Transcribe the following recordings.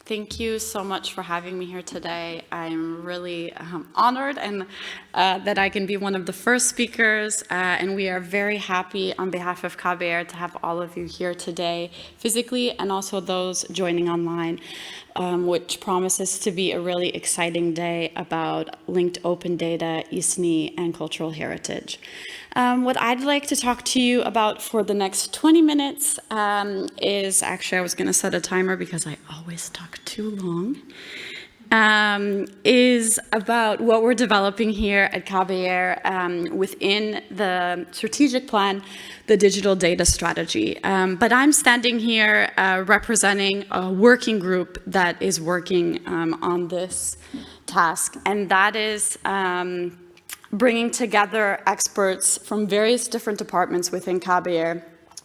Thank you so much for having me here today. I'm really honored and that I can be one of the first speakers, and we are very happy on behalf of KBR to have all of you here today physically and also those joining online, which promises to be a really exciting day about linked open data, ISNI, and cultural heritage. What I'd like to talk to you about for the next 20 minutes is, actually I was going to set a timer because I always talk too long, is about what we're developing here at KBR within the strategic plan, the digital data strategy. But I'm standing here representing a working group that is working on this task, and that is bringing together experts from various different departments within KBR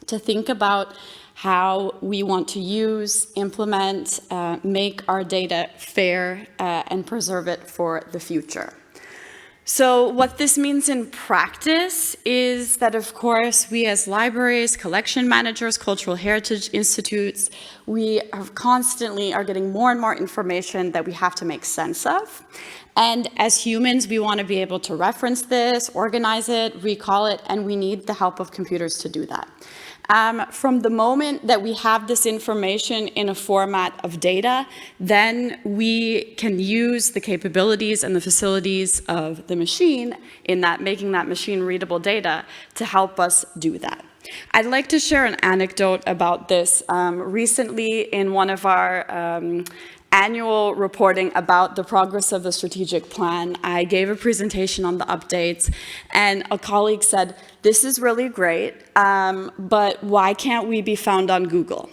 to think about how we want to use, implement, make our data fair, and preserve it for the future. So what this means in practice is that, of course, we as libraries, collection managers, cultural heritage institutes, we constantly are getting more and more information that we have to make sense of. And as humans, we want to be able to reference this, organize it, recall it, and we need the help of computers to do that. From the moment that we have this information in a format of data, then we can use the capabilities and the facilities of the machine in that making that machine readable data to help us do that. I'd like to share an anecdote about this. Recently, in one of our annual reporting about the progress of the strategic plan, I gave a presentation on the updates, and a colleague said, "This is really great, but why can't we be found on Google?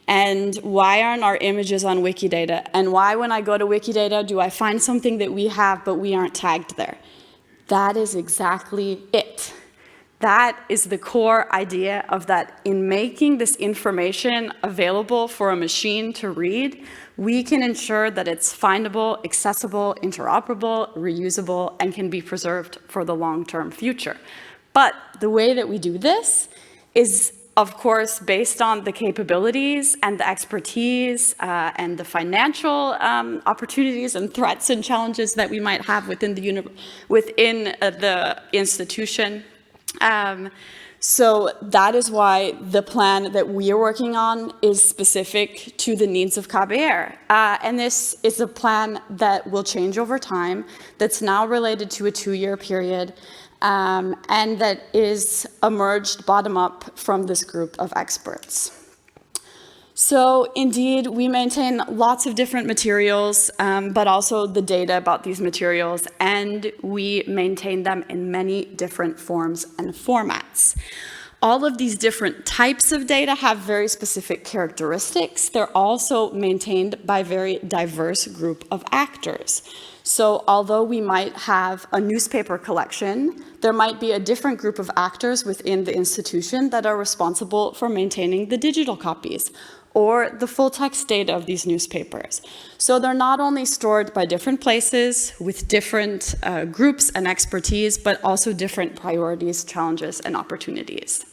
And why aren't our images on Wikidata? And why, when I go to Wikidata, do I find something that we have, but we aren't tagged there?" That is exactly it. That is the core idea of that. In making this information available for a machine to read, we can ensure that it's findable, accessible, interoperable, reusable, and can be preserved for the long-term future. But the way that we do this is, of course, based on the capabilities and the expertise and the financial opportunities and threats and challenges that we might have within the institution. So that is why the plan that we are working on is specific to the needs of KBR. And this is a plan that will change over time, that's now related to a 2-year period, and that is emerged bottom up from this group of experts. So indeed, we maintain lots of different materials, but also the data about these materials, and we maintain them in many different forms and formats. All of these different types of data have very specific characteristics. They're also maintained by a very diverse group of actors. So although we might have a newspaper collection, there might be a different group of actors within the institution that are responsible for maintaining the digital copies or the full text data of these newspapers. So they're not only stored by different places with different groups and expertise, but also different priorities, challenges, and opportunities.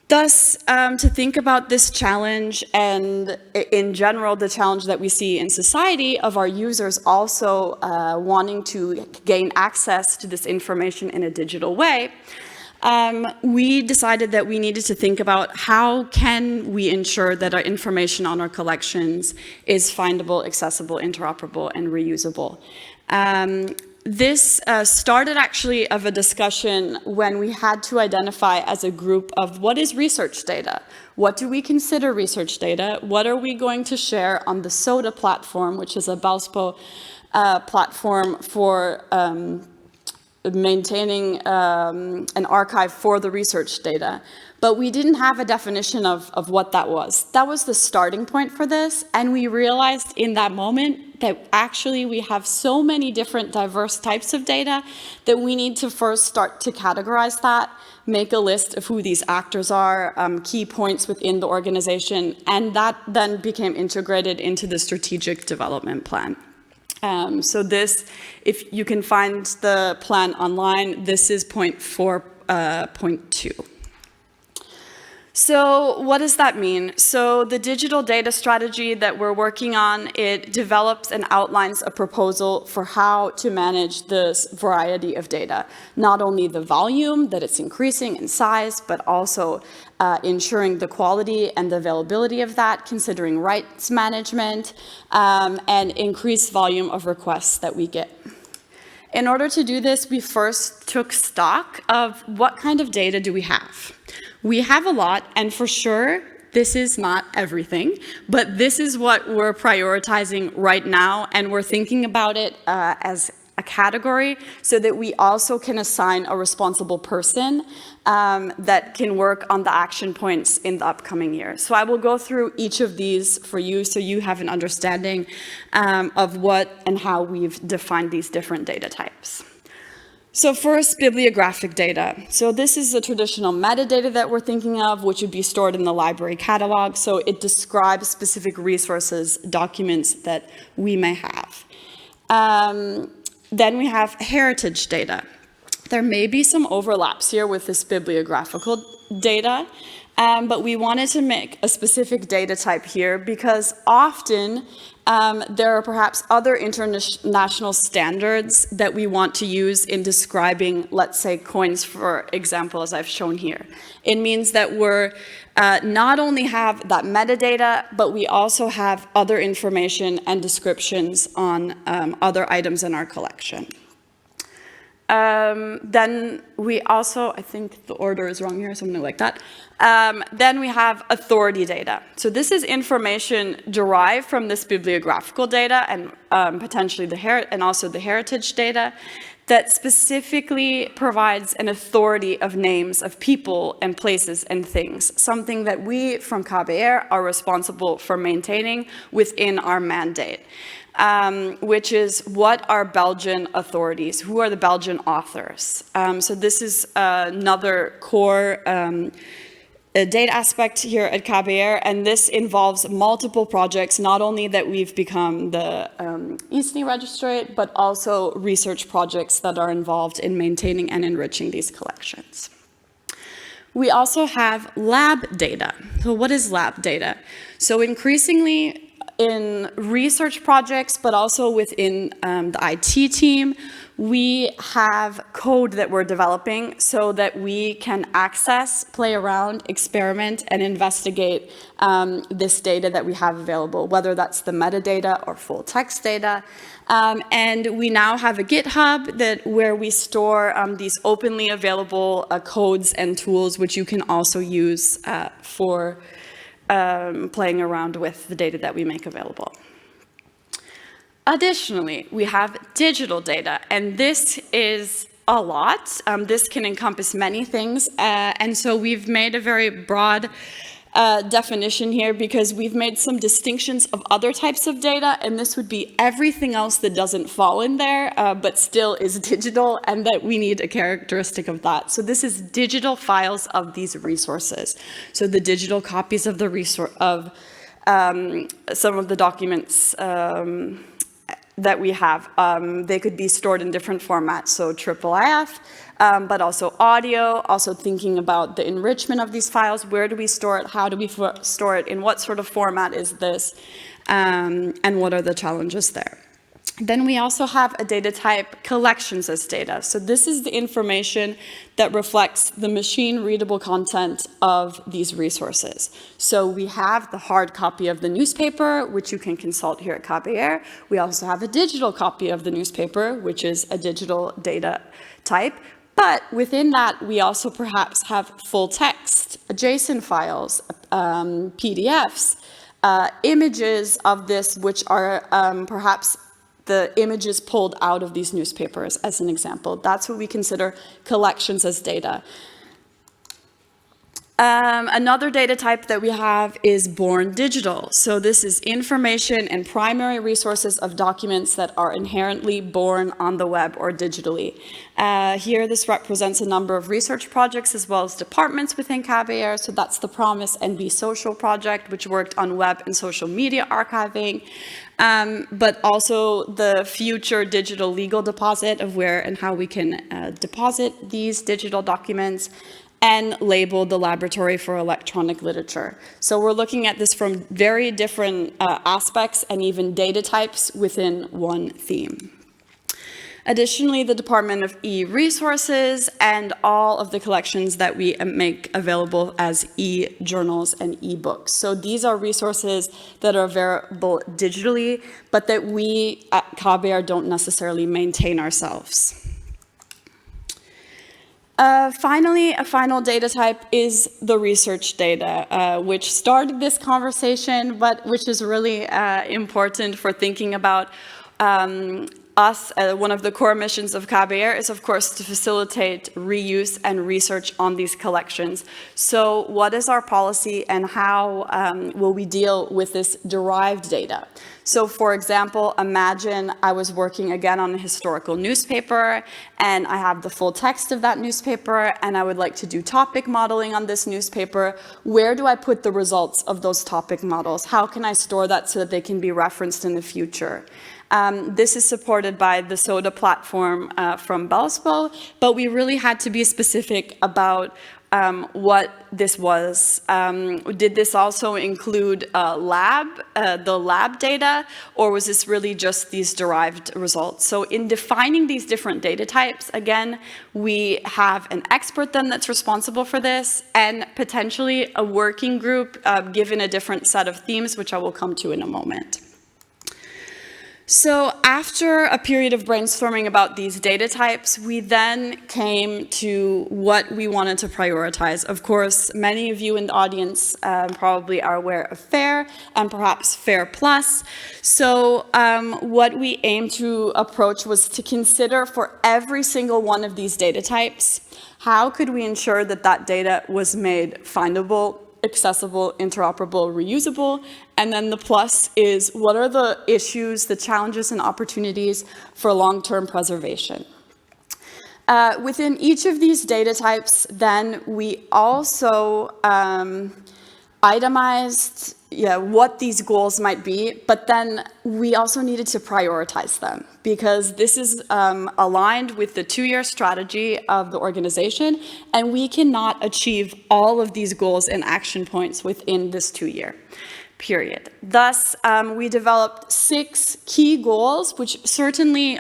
Thus, to think about this challenge and in general the challenge that we see in society of our users also wanting to gain access to this information in a digital way, we decided that we needed to think about how can we ensure that our information on our collections is findable, accessible, interoperable, and reusable. This started actually of a discussion when we had to identify as a group of what is research data? What do we consider research data? What are we going to share on the SODA platform, which is a BALSPO platform for maintaining an archive for the research data. But we didn't have a definition of what that was. That was the starting point for this, and we realized in that moment that actually we have so many different diverse types of data that we need to first start to categorize that, make a list of who these actors are, key points within the organization, and that then became integrated into the strategic development plan. So this, if you can find the plan online, this is point 4.2. So what does that mean? So the digital data strategy that we're working on, it develops and outlines a proposal for how to manage this variety of data. Not only the volume, that it's increasing in size, but also ensuring the quality and the availability of that, considering rights management, and increased volume of requests that we get. In order to do this, we first took stock of what kind of data do we have. We have a lot, and for sure, this is not everything, but this is what we're prioritizing right now, and we're thinking about it as a category so that we also can assign a responsible person that can work on the action points in the upcoming year. So I will go through each of these for you so you have an understanding of what and how we've defined these different data types. So first, bibliographic data. So this is the traditional metadata that we're thinking of, which would be stored in the library catalog. So it describes specific resources, documents that we may have. Then we have heritage data. There may be some overlaps here with this bibliographical data, but we wanted to make a specific data type here because often there are perhaps other international standards that we want to use in describing, let's say, coins, for example, as I've shown here. It means that we're not only have that metadata, but we also have other information and descriptions on other items in our collection. Then we also, I think the order is wrong here, something like that. Then we have authority data. So this is information derived from this bibliographical data and potentially also the heritage data that specifically provides an authority of names of people and places and things, something that we from KBR are responsible for maintaining within our mandate. Which is what are Belgian authorities? Who are the Belgian authors? So this is another core data aspect here at KBR, and this involves multiple projects, not only that we've become the ISNI registrate, but also research projects that are involved in maintaining and enriching these collections. We also have lab data. So what is lab data? So increasingly, in research projects, but also within the IT team, we have code that we're developing so that we can access, play around, experiment, and investigate this data that we have available, whether that's the metadata or full text data. And we now have a GitHub where we store these openly available codes and tools, which you can also use for playing around with the data that we make available. Additionally, we have digital data, and this is a lot. This can encompass many things, and so we've made a very broad definition here because we've made some distinctions of other types of data, and this would be everything else that doesn't fall in there, but still is digital, and that we need a characteristic of that. So this is digital files of these resources. So the digital copies of the some of the documents that we have. They could be stored in different formats, so IIIF, but also audio, also thinking about the enrichment of these files. Where do we store it? How do we store it? In what sort of format is this? And what are the challenges there? Then we also have a data type, collections as data. So this is the information that reflects the machine-readable content of these resources. So we have the hard copy of the newspaper, which you can consult here at KBR. We also have a digital copy of the newspaper, which is a digital data type. But within that, we also perhaps have full text, JSON files, PDFs, images of this, which are perhaps the images pulled out of these newspapers, as an example. That's what we consider collections as data. Another data type that we have is born digital. So this is information and primary resources of documents that are inherently born on the web or digitally. Here, this represents a number of research projects as well as departments within KBR. So that's the Promise and Be Social project, which worked on web and social media archiving. But also the future digital legal deposit of where and how we can deposit these digital documents. and labeled the Laboratory for Electronic Literature. So we're looking at this from very different aspects and even data types within one theme. Additionally, the Department of E-Resources and all of the collections that we make available as e-journals and e-books. So these are resources that are available digitally, but that we at KBR don't necessarily maintain ourselves. Finally, a final data type is the research data, which started this conversation, but which is really important for thinking about us. One of the core missions of KBR is, of course, to facilitate reuse and research on these collections. So what is our policy and how will we deal with this derived data? So for example, imagine I was working again on a historical newspaper and I have the full text of that newspaper and I would like to do topic modeling on this newspaper. Where do I put the results of those topic models? How can I store that so that they can be referenced in the future? This is supported by the SODA platform from Birkholz, but we really had to be specific about what this was. Did this also include the lab data, or was this really just these derived results? So in defining these different data types, again, we have an expert then that's responsible for this, and potentially a working group given a different set of themes, which I will come to in a moment. So after a period of brainstorming about these data types, we then came to what we wanted to prioritize. Of course, many of you in the audience probably are aware of FAIR and perhaps FAIR Plus. So what we aimed to approach was to consider for every single one of these data types, how could we ensure that that data was made findable, accessible, interoperable, reusable, and then the plus is what are the issues, the challenges and opportunities for long-term preservation. Within each of these data types, then we also itemized what these goals might be, but then we also needed to prioritize them because this is aligned with the 2-year strategy of the organization, and we cannot achieve all of these goals and action points within this 2-year period. Thus, we developed 6 key goals, which certainly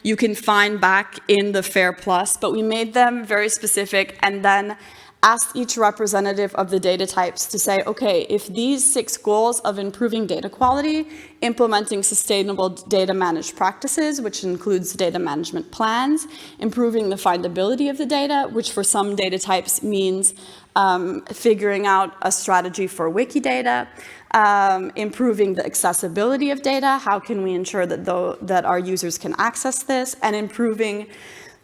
you can find back in the FAIR Plus, but we made them very specific and then asked each representative of the data types to say, okay, if these 6 goals of improving data quality, implementing sustainable data managed practices, which includes data management plans, improving the findability of the data, which for some data types means figuring out a strategy for Wikidata, improving the accessibility of data, how can we ensure that our users can access this, and improving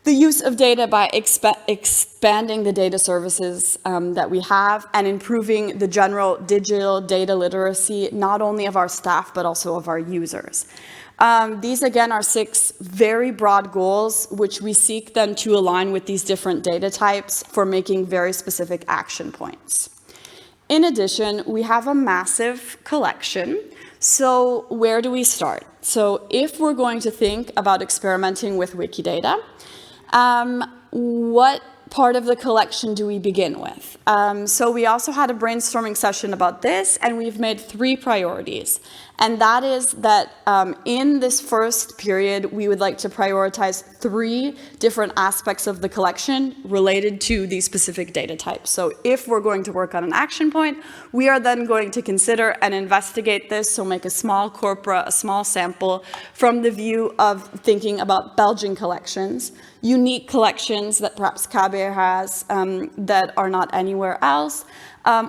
the use of data by expanding the data services that we have and improving the general digital data literacy, not only of our staff, but also of our users. These, again, are 6 very broad goals, which we seek then to align with these different data types for making very specific action points. In addition, we have a massive collection. So where do we start? So if we're going to think about experimenting with Wikidata, what part of the collection do we begin with? So we also had a brainstorming session about this, and we've made 3 priorities. And that is that in this first period, we would like to prioritize 3 different aspects of the collection related to these specific data types. So if we're going to work on an action point, we are then going to consider and investigate this, so make a small corpora, a small sample, from the view of thinking about Belgian collections, unique collections that perhaps KBR has that are not anywhere else,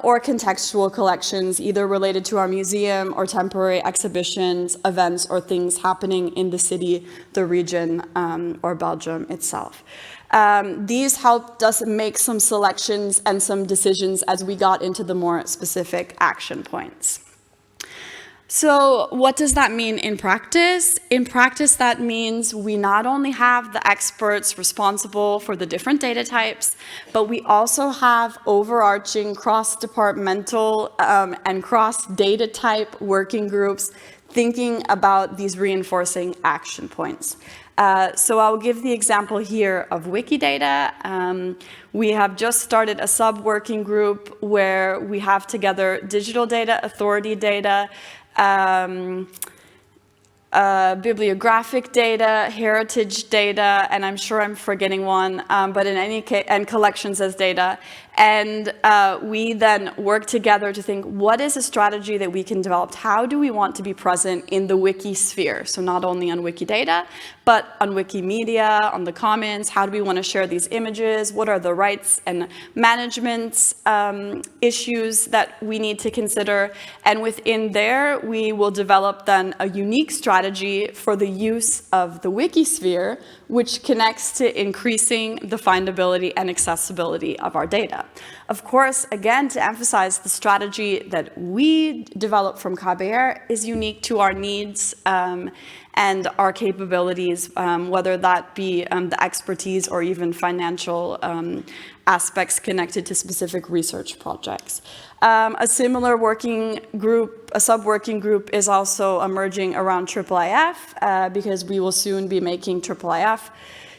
or contextual collections, either related to our museum or temporary exhibitions, events, or things happening in the city, the region, or Belgium itself. These helped us make some selections and some decisions as we got into the more specific action points. So what does that mean in practice? In practice, that means we not only have the experts responsible for the different data types, but we also have overarching cross-departmental and cross-data type working groups thinking about these reinforcing action points. So I'll give the example here of Wikidata. We have just started a sub-working group where we have together digital data, authority data, bibliographic data, heritage data, and I'm sure I'm forgetting one, but in any case, and collections as data. And we then work together to think, what is a strategy that we can develop? How do we want to be present in the wiki sphere? So not only on Wikidata, but on Wikimedia, on the Commons. How do we want to share these images? What are the rights and management issues that we need to consider? And within there, we will develop then a unique strategy for the use of the Wikisphere, which connects to increasing the findability and accessibility of our data. Of course, again, to emphasize, the strategy that we develop from KBR is unique to our needs and our capabilities, whether that be the expertise or even financial aspects connected to specific research projects. A similar working group, a sub-working group, is also emerging around IIIF because we will soon be making IIIF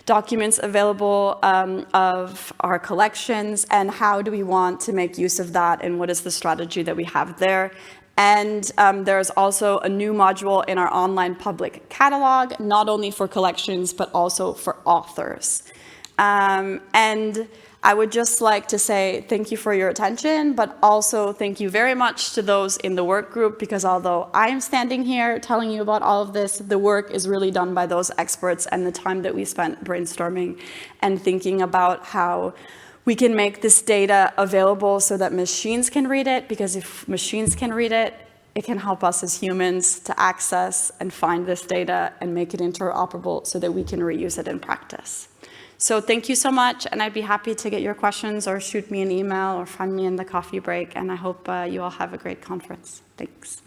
documents available of our collections, and how do we want to make use of that, and what is the strategy that we have there. And there's also a new module in our online public catalog, not only for collections, but also for authors. And I would just like to say thank you for your attention, but also thank you very much to those in the work group, because although I am standing here telling you about all of this, the work is really done by those experts, and the time that we spent brainstorming and thinking about how we can make this data available so that machines can read it, because if machines can read it, it can help us as humans to access and find this data and make it interoperable so that we can reuse it in practice. So thank you so much, and I'd be happy to get your questions or shoot me an email or find me in the coffee break, and I hope you all have a great conference. Thanks.